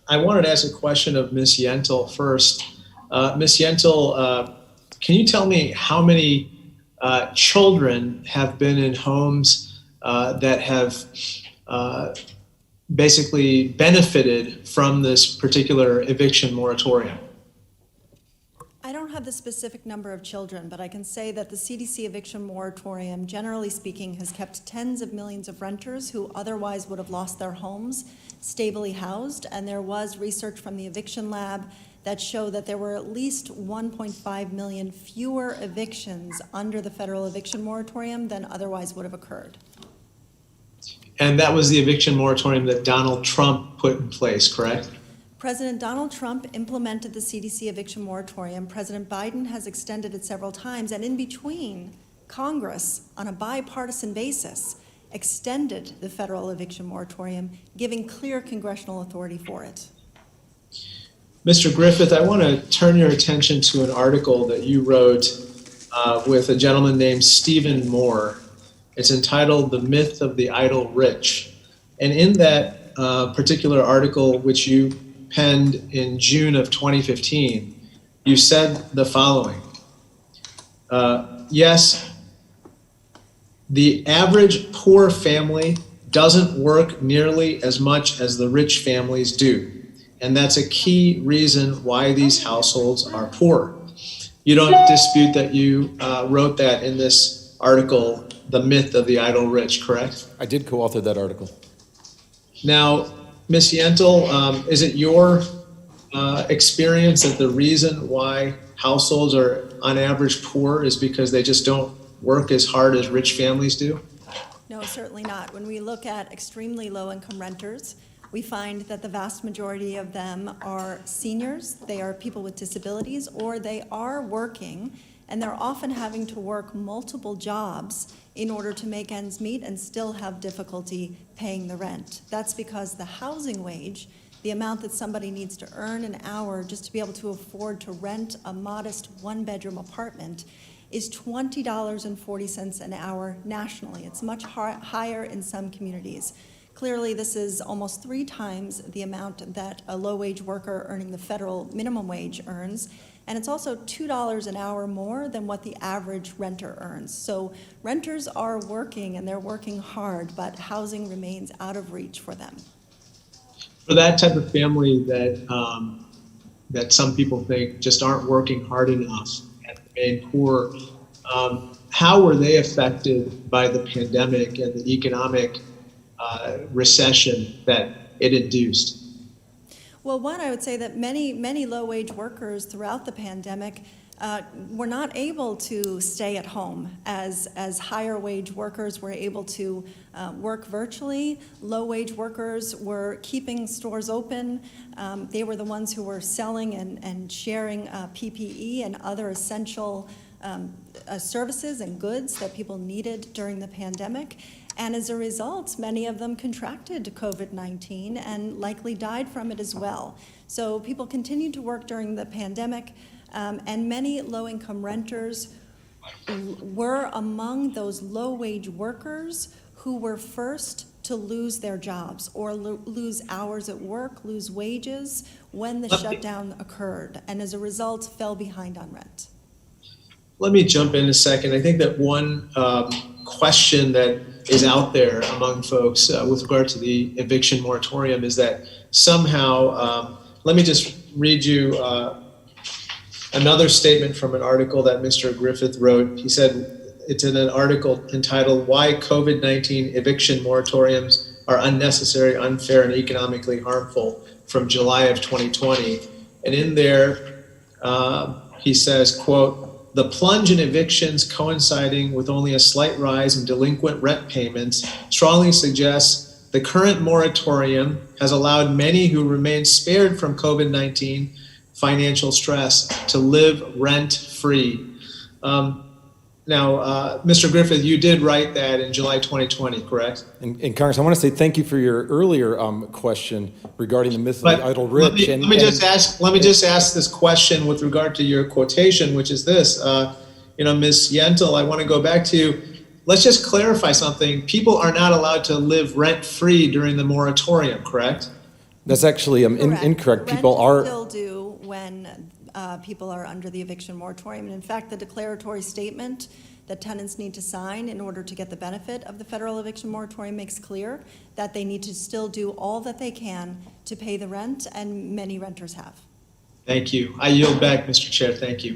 I wanted to ask a question of Ms. Yentl first. Ms. Yentl, can you tell me how many children have been in homes that have basically benefited from this particular eviction moratorium? I don't have the specific number of children, but I can say that the CDC eviction moratorium, generally speaking, has kept tens of millions of renters who otherwise would have lost their homes stably housed. And there was research from the Eviction Lab that showed that there were at least 1.5 million fewer evictions under the federal eviction moratorium than otherwise would have occurred. And that was the eviction moratorium that Donald Trump put in place, correct? President Donald Trump implemented the CDC eviction moratorium. President Biden has extended it several times, and in between, Congress, on a bipartisan basis, extended the federal eviction moratorium, giving clear congressional authority for it. Mr. Griffith, I want to turn your attention to an article that you wrote with a gentleman named Stephen Moore. It's entitled "The Myth of the Idle Rich." And in that particular article, which you penned in June of 2015, you said the following. Yes, the average poor family doesn't work nearly as much as the rich families do. And that's a key reason why these households are poor. You don't dispute that you wrote that in this article, "The Myth of the Idle Rich," correct? I did co-author that article. Now, Ms. Yentl, is it your experience that the reason why households are on average poor is because they just don't work as hard as rich families do? No, certainly not. When we look at extremely low-income renters, we find that the vast majority of them are seniors, they are people with disabilities, or they are working, and they're often having to work multiple jobs in order to make ends meet and still have difficulty paying the rent. That's because the housing wage, the amount that somebody needs to earn an hour just to be able to afford to rent a modest one-bedroom apartment, is $20.40 an hour nationally. It's much higher in some communities. Clearly, this is almost 3 times the amount that a low-wage worker earning the federal minimum wage earns, and it's also $2 an hour more than what the average renter earns. So renters are working, and they're working hard, but housing remains out of reach for them. For that type of family that some people think just aren't working hard enough and remain poor, how were they affected by the pandemic and the economic recession that it induced? Well, one, I would say that many low-wage workers throughout the pandemic were not able to stay at home as higher-wage workers were able to work virtually. Low-wage workers were keeping stores open. They were the ones who were selling and sharing PPE and other essential services and goods that people needed during the pandemic. And as a result, many of them contracted COVID-19 and likely died from it as well. So people continued to work during the pandemic, and many low-income renters were among those low-wage workers who were first to lose their jobs or lose hours at work, lose wages when the shutdown occurred, and as a result fell behind on rent. Let me jump in a second. I think that one question that is out there among folks with regard to the eviction moratorium is that somehow, let me just read you another statement from an article that Mr. Griffith wrote. He said, it's in an article entitled "Why COVID-19 Eviction Moratoriums Are Unnecessary, Unfair, and Economically Harmful" from July of 2020. And in there, he says, quote, "The plunge in evictions coinciding with only a slight rise in delinquent rent payments strongly suggests the current moratorium has allowed many who remain spared from COVID-19 financial stress to live rent-free." Now, Mr. Griffith, you did write that in July 2020, correct? And Congress, I want to say thank you for your earlier question regarding the myth of the idle rich. Let me just ask this question with regard to your quotation, which is this. Ms. Yentl, I want to go back to you. Let's just clarify something. People are not allowed to live rent-free during the moratorium, correct? That's actually incorrect. People Rent are. is still due when people are under the eviction moratorium. And in fact, the declaratory statement that tenants need to sign in order to get the benefit of the federal eviction moratorium makes clear that they need to still do all that they can to pay the rent, and many renters have. Thank you. I yield back, Mr. Chair. Thank you.